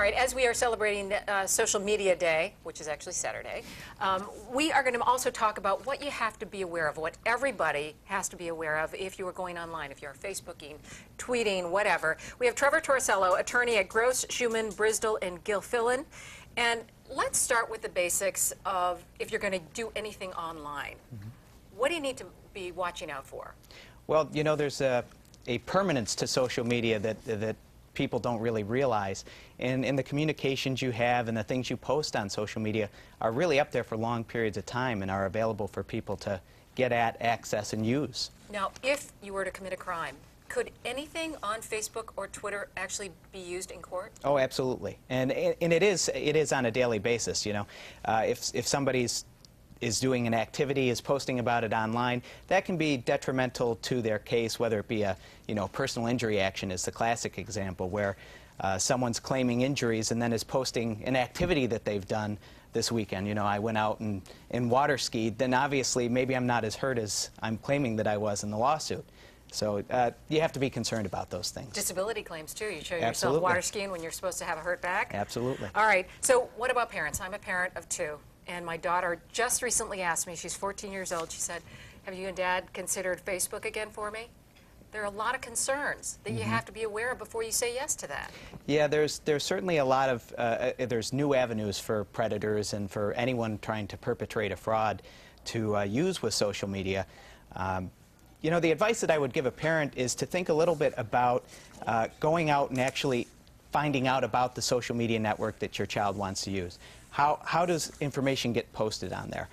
right, as we are celebrating Social Media Day, which is actually Saturday, we are going to also talk about what you have to be aware of, what everybody has to be aware of if you are going online, if you're Facebooking, tweeting, whatever. We have Trevor Torricello, attorney at Gross, Schumann, Brisdell, and Gilfillan. And let's start with the basics of if you're going to do anything online. What do you need to be watching out for? Well, you know, there's a permanence to social media that people don't really realize. And the communications you have and the things you post on social media are really up there for long periods of time and are available for people to get at, access, and use. Now, if you were to commit a crime, could anything on Facebook or Twitter actually be used in court? Oh, absolutely. And it is on a daily basis, you know. If somebody's is doing an activity, is posting about it online, that can be detrimental to their case, whether it be a personal injury action is the classic example, where someone's claiming injuries and then is posting an activity that they've done this weekend. You know, I went out and water skied, then obviously maybe I'm not as hurt as I'm claiming that I was in the lawsuit. So you have to be concerned about those things. Disability claims, too. You show yourself Absolutely. water skiing when you're supposed to have a hurt back? Absolutely. All right. So what about parents? I'm a parent of two. And my daughter just recently asked me, she's 14 years old, she said, have you and Dad considered Facebook again for me? There are a lot of concerns that you have to be aware of before you say yes to that. Yeah, there's certainly a lot of, there's new avenues for predators and for anyone trying to perpetrate a fraud to use with social media. You know, the advice that I would give a parent is to think a little bit about going out and actually finding out about the social media network that your child wants to use. How does information get posted on there?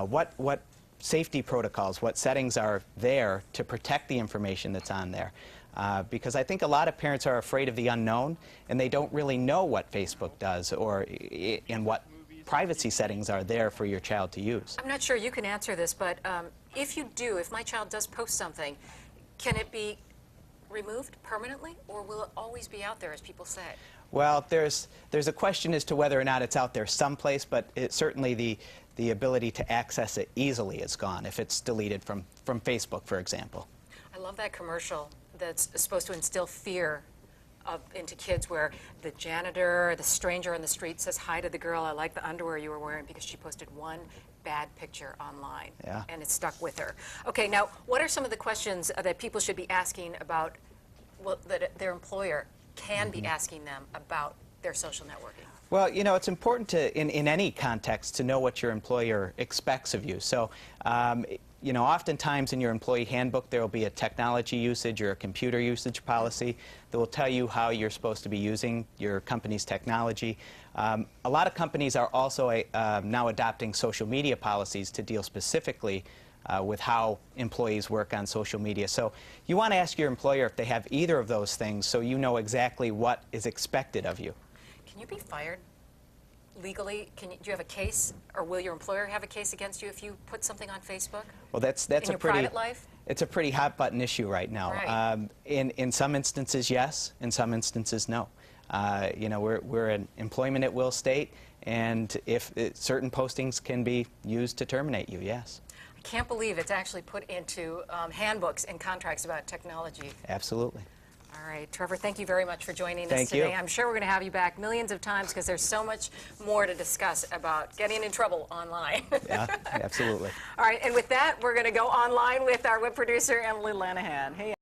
What safety protocols, what settings are there to protect the information that's on there? Because I think a lot of parents are afraid of the unknown, and they don't really know what Facebook does or and what privacy settings are there for your child to use. I'm not sure you can answer this, but if my child does post something, can it be removed permanently, or will it always be out there, as people say? Well, there's a question as to whether or not it's out there someplace, but certainly the ability to access it easily is gone if it's deleted from Facebook, for example. I love that commercial that's supposed to instill fear into kids, where the janitor, the stranger on the street says hi to the girl, I like the underwear you were wearing, because she posted one bad picture online. Yeah. And it stuck with her. Okay, now, what are some of the questions that people should be asking about, well, that their employer can be asking them about their social networking? Well, you know, it's important to, in any context, to know what your employer expects of you. So, you know, oftentimes in your employee handbook there will be a technology usage or a computer usage policy that will tell you how you're supposed to be using your company's technology. A lot of companies are also now adopting social media policies to deal specifically with how employees work on social media. So you want to ask your employer if they have either of those things so you know exactly what is expected of you. Can you be fired legally? Do you have a case, or will your employer have a case against you if you put something on Facebook? Well, that's in your private life? It's a pretty hot button issue right now. Right. In some instances, yes. In some instances, no. You know, we're an employment at will state, and if certain postings can be used to terminate you, yes. I can't believe it's actually put into handbooks and contracts about technology. Absolutely. All right, Trevor, thank you very much for joining us Thank today. you. I'm sure we're going to have you back millions of times, because there's so much more to discuss about getting in trouble online. Yeah, absolutely. All right, and with that, we're going to go online with our web producer, Emily Lanahan. Hey,